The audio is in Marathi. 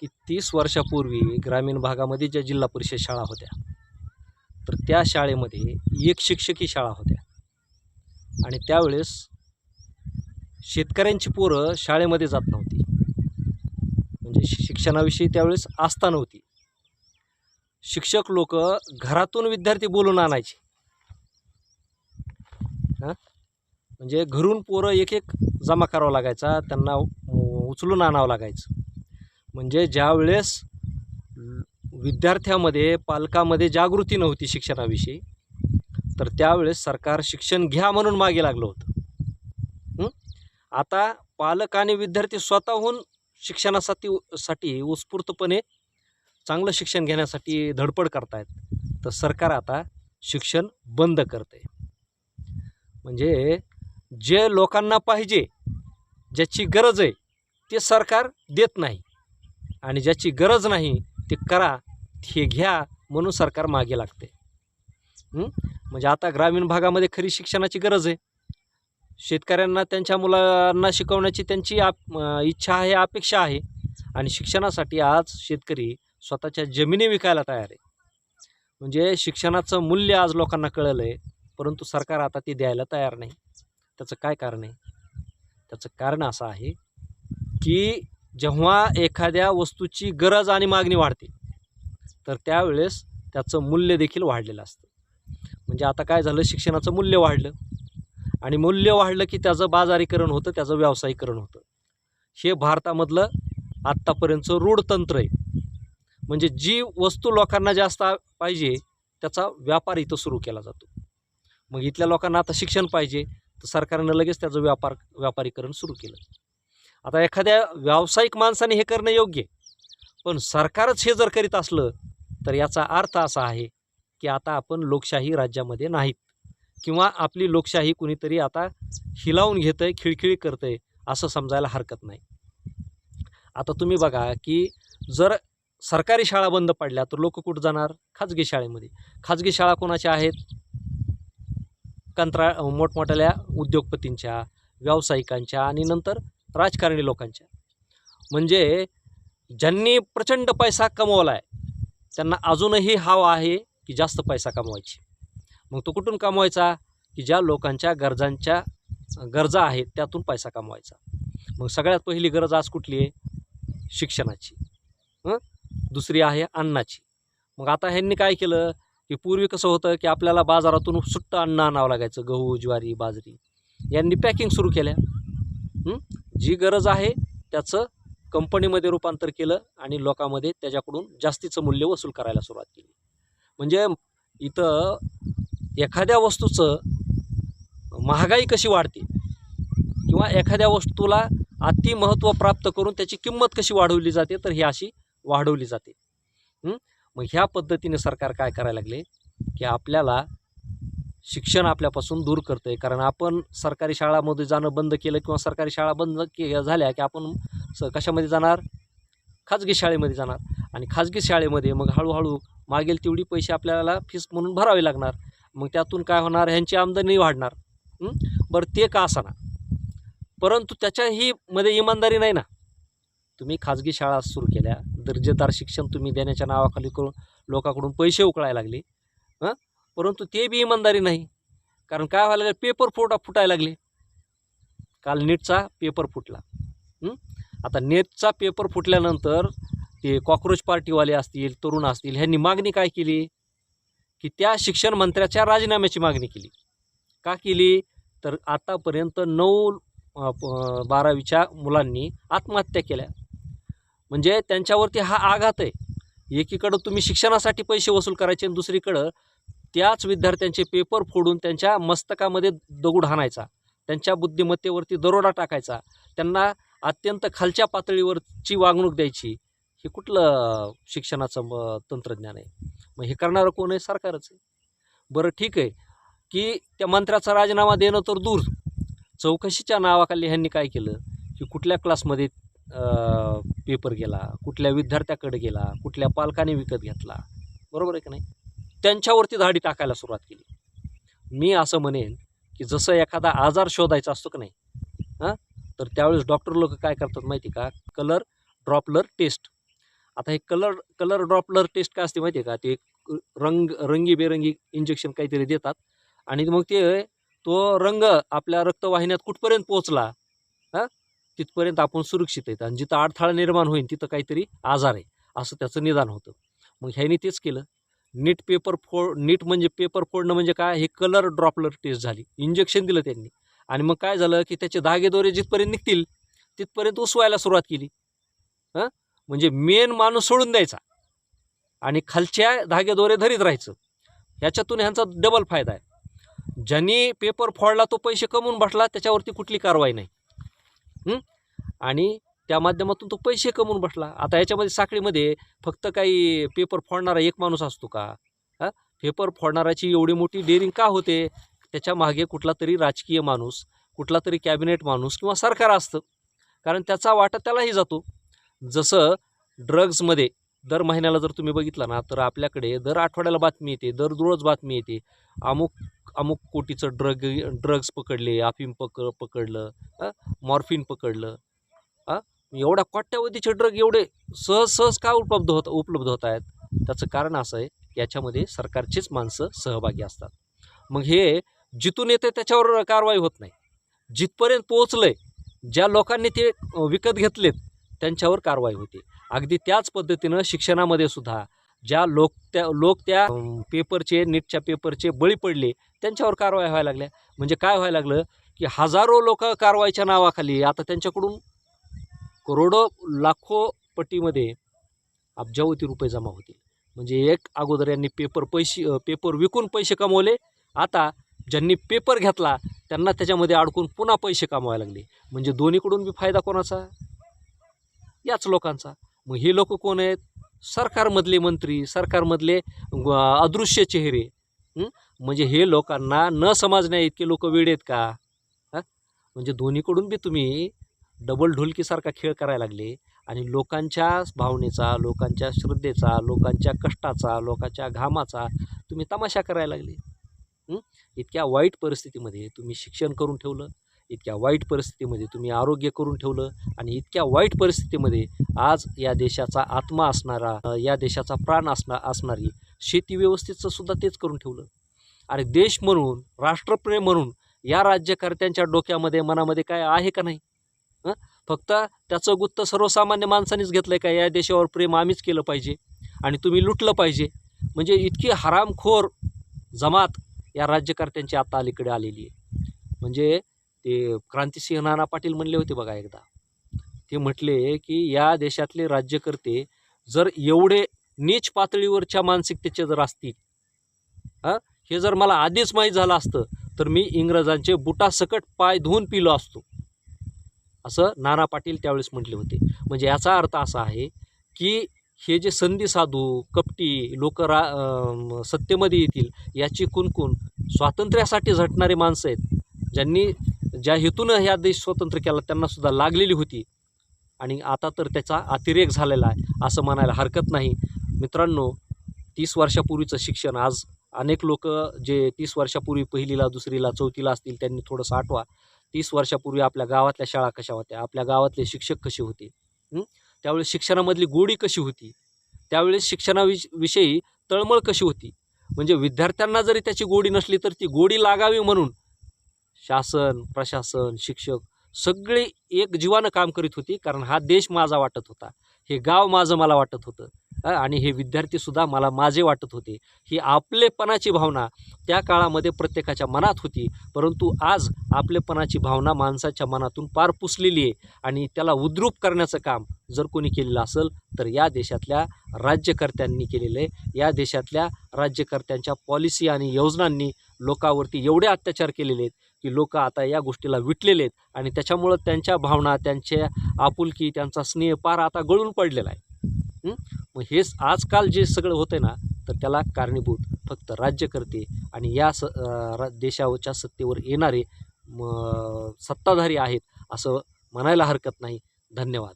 की 30 वर्षापूर्वी ग्रामीण भागामध्ये ज्या जिल्हा परिषद शाळा होत्या, तर त्या शाळेमध्ये एक शिक्षकी शाळा होत्या आणि त्यावेळेस शेतकऱ्यांची पोरं शाळेमध्ये जात नव्हती. म्हणजे शिक्षणाविषयी त्यावेळेस आस्था नव्हती. शिक्षक लोक घरातून विद्यार्थी बोलून आणायचे. म्हणजे घरून पोरं एक एक जमा करावं लागायचा, त्यांना उचलून आणावं लागायचं. म्हणजे ज्यावेळेस विद्यार्थ्यामध्ये पालकामध्ये जागृती नव्हती शिक्षणाविषयी, तर त्यावेळेस सरकार शिक्षण घ्या म्हणून मागे लागलं होतं. आता पालक आणि विद्यार्थी स्वतःहून शिक्षणासाठी उत्स्फूर्तपणे चांगलं शिक्षण घेण्यासाठी धडपड करतायत. तर सरकार आता शिक्षण बंद करते. म्हणजे जे लोकांना पाहिजे, ज्याची गरज आहे ते सरकार देत नाही, आणि ज्याची गरज नाही ते करा, हे घ्या म्हणून सरकार मागे लागते. म्हणजे आता ग्रामीण भागामध्ये खरी शिक्षणाची गरज आहे. शेतकऱ्यांना त्यांच्या मुलांना शिकवण्याची त्यांची इच्छा आहे, अपेक्षा आहे, आणि शिक्षणासाठी आज शेतकरी स्वतःच्या जमिनी विकायला तयार आहे. म्हणजे शिक्षणाचं मूल्य आज लोकांना कळलं आहे, परंतु सरकार आता ते द्यायला तयार नाही. त्याचं काय कारण आहे? त्याचं कारण असं आहे की जेव्हा एखाद्या वस्तूची गरज आणि मागणी वाढते, तर त्यावेळेस त्याचं मूल्य देखील वाढलेलं असतं. म्हणजे आता काय झालं, शिक्षणाचं मूल्य वाढलं, आणि मूल्य वाढलं की त्याचं बाजारीकरण होतं, त्याचं व्यावसायिकरण होतं. हे भारतामधलं आत्तापर्यंतचं रूढ तंत्र आहे. म्हणजे जी वस्तू लोकांना जास्त पाहिजे त्याचा व्यापार इथं सुरू केला जातो. मग इथल्या लोकांना आता शिक्षण पाहिजे, तर सरकारनं लगेच त्याचं व्यापारीकरण सुरू केलं. आता एखाद्या व्यावसायिक माणसाने हे करणं योग्य आहे, पण सरकारच हे जर करीत असलं तर याचा अर्थ असा आहे की आता आपण लोकशाही राज्यामध्ये नाहीत, किंवा आपली लोकशाही कुणीतरी आता हिलावून घेतं आहे, खिळखिळी करतं आहे, असं समजायला हरकत नाही. आता तुम्ही बघा की जर सरकारी शाळा बंद पडल्या तर लोक कुठं जाणार? खाजगी शाळेमध्ये. खाजगी शाळा कोणाच्या आहेत? मोठमोठ्या उद्योगपतींच्या, व्यावसायिकांच्या, आणि नंतर राजकारणी लोकांच्या. म्हणजे ज्यांनी प्रचंड पैसा कमवला आहे त्यांना अजूनही हवा आहे की जास्त पैसा कमवायची. मग तो कुठून कमवायचा? की ज्या लोकांच्या गरजा आहेत त्यातून पैसा कमवायचा. मग सगळ्यात पहिली गरज आज कुठली आहे? शिक्षणाची. दुसरी आहे अन्नाची. मग आता ह्यांनी काय केलं की पूर्वी कसं होतं की आपल्याला बाजारातून सुट्टं अन्न आणावं लागायचं, गहू, ज्वारी, बाजरी. यांनी पॅकिंग सुरू केल्या. जी गरज आहे त्याचं कंपनीमध्ये रूपांतर केलं आणि लोकांमध्ये त्याच्याकडून जास्तीचं मूल्य वसूल करायला सुरुवात केली. म्हणजे इथं एखाद्या वस्तूचं महागाई कशी वाढते, किंवा एखाद्या वस्तूला अति महत्त्व प्राप्त करून त्याची किंमत कशी वाढवली जाते, तर ही अशी वाढवली जाते. मग ह्या पद्धतीने सरकार काय करायला लागले की आपल्याला शिक्षण आपल्यापासून दूर करतं आहे. कारण आपण सरकारी शाळामध्ये जाणं बंद केलं, किंवा सरकारी शाळा बंद झाल्या की आपण कशामध्ये जाणार? खाजगी शाळेमध्ये जाणार. आणि खाजगी शाळेमध्ये मग हळूहळू मागेल तेवढी पैसे आपल्याला फीस म्हणून भरावे लागणार. मग त्यातून काय होणार? ह्यांची आमदनी वाढणार. बरं, ते का असाना, परंतु त्याच्याही मध्ये इमानदारी नाही ना. तुम्ही खाजगी शाळा सुरू केल्या, दर्जेदार शिक्षण तुम्ही देण्याच्या नावाखाली करून लोकांकडून पैसे उकळायला लागले, परंतु ते बी इमानदारी नाही. कारण काय व्हायला लागलं? पेपर फुटायला लागले. काल नीटचा पेपर फुटला. आता नीटचा पेपर फुटल्यानंतर ते कॉक्रोच पार्टीवाले असतील, तरुण असतील, ह्यांनी मागणी काय केली की त्या शिक्षण मंत्र्याच्या राजीनाम्याची मागणी केली. का केली? तर आतापर्यंत 9-12वीच्या मुलांनी आत्महत्या केल्या. म्हणजे त्यांच्यावरती हा आघात आहे. एकीकडं तुम्ही शिक्षणासाठी पैसे वसूल करायचे, आणि दुसरीकडं त्याच विद्यार्थ्यांचे पेपर फोडून त्यांच्या मस्तकामध्ये दगड हाणायचा, त्यांच्या बुद्धिमत्तेवरती दरोडा टाकायचा, त्यांना अत्यंत खालच्या पातळीवरची वागणूक द्यायची. हे कुठलं शिक्षणाचं तंत्रज्ञान आहे? मग हे करणारं कोण आहे? सरकारच आहे. बरं, ठीक आहे की त्या मंत्र्याचा राजीनामा देणं तर दूर, चौकशीच्या नावाखाली ह्यांनी काय केलं की कुठल्या क्लासमध्ये पेपर गेला, कुठल्या विद्यार्थ्याकडे गेला, कुठल्या पालकाने विकत घेतला, बरोबर आहे की नाही, त्यांच्यावरती धाडी टाकायला सुरुवात केली. मी असं म्हणेन की जसं एखादा आजार शोधायचा असतो की नाही, तर त्यावेळेस डॉक्टर लोक काय करतात माहिती का? Colour doppler test. आता हे कलर ड्रॉपलर टेस्ट काय असते माहिती आहे का, ते रंगीबेरंगी इंजेक्शन काहीतरी देतात आणि मग ते तो रंग आपल्या रक्तवाहिन्यात कुठपर्यंत पोहोचला हां, तिथपर्यंत आपण सुरक्षित आहेत आणि जिथं अडथळा निर्माण होईल तिथं काहीतरी आजार आहे असं त्याचं निदान होतं. मग ह्यानी तेच केलं. नीट म्हणजे पेपर फोडणं म्हणजे काय, हे कलर ड्रॉपलर टेस्ट झाली. इंजेक्शन दिलं त्यांनी आणि मग काय झालं की त्याचे धागेदोरे जिथपर्यंत निघतील तिथपर्यंत उसवायला सुरुवात केली. हां, म्हणजे मेन माणूस सोडून द्यायचा आणि खालच्या धागेदोरे धरीत राहायचं. ह्याच्यातून ह्यांचा डबल फायदा आहे. ज्यांनी पेपर फोडला तो पैसे कमवून बसला, त्याच्यावरती कुठली कारवाई नाही. आणि त्या माध्यमातून तो पैसे कमवून बसला. आता याच्यामध्ये साखळीमध्ये फक्त काही पेपर फोडणारा एक माणूस असतो का? हां, पेपर फोडणाराची एवढी मोठी डेअरिंग का होते? त्याच्या मागे कुठला तरी राजकीय माणूस, कुठला तरी कॅबिनेट माणूस किंवा सरकार असतं. कारण त्याचा वाटा त्यालाही जातो. जसं ड्रग्जमध्ये दर महिन्याला जर तुम्ही बघितलं ना, तर आपल्याकडे दर आठवड्याला बातमी येते, दर रोज बातमी येते. अमुक कोटीचं ड्रग्ज पकडले, अफीम पकडलं, मॉर्फिन पकडलं. एवढ्या कोट्यावधीचे ड्रग एवढे सहज का उपलब्ध होत आहेत? त्याचं कारण असं आहे, याच्यामध्ये सरकारचीच माणसं सहभागी असतात. मग हे जिथून येते त्याच्यावर कारवाई होत नाही. जिथपर्यंत पोहोचलंय, ज्या लोकांनी ते विकत घेतलेत त्यांच्यावर कारवाई होते. अगदी त्याच पद्धतीनं शिक्षणामध्ये सुद्धा ज्या लोक त्या पेपरचे, नीटच्या पेपरचे बळी पडले त्यांच्यावर कारवाई व्हायला लागल्या. म्हणजे काय व्हायला लागलं की हजारो लोक कारवाईच्या नावाखाली आता त्यांच्याकडून करोडो लाखो पटीमध्ये अब्जावधी रुपये जमा होतील. म्हणजे अगोदर यांनी पेपर विकून पैसे कमवले, आता ज्यांनी पेपर घेतला त्यांना त्याच्यामध्ये अडकून पुन्हा पैसे कमवायला लागले. म्हणजे दोन्हीकडून बी फायदा कोणाचा? याच लोकांचा. मग हे लोक कोण आहेत? सरकारमधले मंत्री, सरकारमधले अदृश्य चेहरे. म्हणजे हे लोकांना न समजण्या इतके लोक वेडे आहेत का? म्हणजे दोन्हीकडून बी तुम्ही डबल ढोलकीसारखा खेळ करायला लागले आणि लोकांच्या भावनेचा, लोकांच्या श्रद्धेचा, लोकांच्या कष्टाचा, लोकांच्या घामाचा तुम्ही तमाशा करायला लागले. इतक्या वाईट परिस्थितीमध्ये तुम्ही शिक्षण करून ठेवलं, इतक्या वाईट परिस्थितीमध्ये तुम्ही आरोग्य करून ठेवलं आणि इतक्या वाईट परिस्थितीमध्ये आज या देशाचा आत्मा असणारा, या देशाचा प्राण असणारी शेती व्यवस्थेचं सुद्धा तेच करून ठेवलं. अरे देश म्हणून, राष्ट्रप्रेम म्हणून या राज्यकर्त्यांच्या डोक्यामध्ये, मनामध्ये काय आहे का नाही? फक्त त्याचं गुत्त सर्वसामान्य माणसानेच घेतलं आहे का, या देशावर प्रेम आम्हीच केलं पाहिजे आणि तुम्ही लुटलं पाहिजे. म्हणजे इतकी हरामखोर जमात या राज्यकर्त्यांची आता अलीकडे आलेली आहे. म्हणजे ते क्रांतिसिंह नाना पाटील म्हणले होते बघा एकदा, ते म्हटले की या देशातले राज्यकर्ते जर एवढे नीच पातळीवरच्या मानसिकतेचे जर असतील, हे जर मला आधीच माहीत झालं असतं तर मी इंग्रजांचे बुटासकट पाय धुवून पिलो असतो, असं नाना पाटील त्यावेळेस म्हटले होते. म्हणजे याचा अर्थ असा आहे की हे जे संधी साधू, कपटी लोक सत्तेमध्ये येतील याची कुणकुण स्वातंत्र्यासाठी झटणारे माणसं आहेत, ज्या हेतून ह्या देश स्वतंत्र केला त्यांना सुद्धा लागलेली होती आणि आता तर त्याचा अतिरेक झालेला आहे असं म्हणायला हरकत नाही. मित्रांनो, 30 वर्षापूर्वीचं शिक्षण आज अनेक लोक जे 30 वर्षापूर्वी पहिलीला, दुसरीला, चौथीला असतील त्यांनी थोडंसं आठवा. 30 वर्षापूर्वी आपल्या गावातल्या शाळा कशा होत्या, आपल्या गावातले शिक्षक कसे होते, त्यावेळेस शिक्षणामधली गोडी कशी होती, त्यावेळेस शिक्षणाविषयी तळमळ कशी होती. म्हणजे विद्यार्थ्यांना जरी त्याची गोडी नसली तर ती गोडी लागावी म्हणून शासन, प्रशासन, शिक्षक सगळे एक जीवानं काम करीत होती. कारण हा देश माझा वाटत होता, हे गाव माझं मला वाटत होतं आणि हे विद्यार्थीसुद्धा मला माझे वाटत होते. ही आपलेपणाची भावना त्या काळामध्ये प्रत्येकाच्या मनात होती. परंतु आज आपलेपणाची भावना माणसाच्या मनातून पार पुसलेली आहे आणि त्याला उद्रूप करण्याचं काम जर कोणी केलेलं असेल तर या देशातल्या राज्यकर्त्यांनी केलेलं आहे. या देशातल्या राज्यकर्त्यांच्या पॉलिसी आणि योजनांनी लोकांवरती एवढे अत्याचार केलेले आहेत की लोक आता या गोष्टीला विटलेले आहेत आणि त्याच्यामुळं त्यांच्या भावना, त्यांच्या आपुलकी, त्यांचा स्नेह पार आता गळून पडलेला आहे. मग हेच आजकाल जे सगळं होतं आहे ना, तर त्याला कारणीभूत फक्त राज्यकर्ते आणि या देशाच्या सत्तेवर येणारे सत्ताधारी आहेत असं म्हणायला हरकत नाही. धन्यवाद.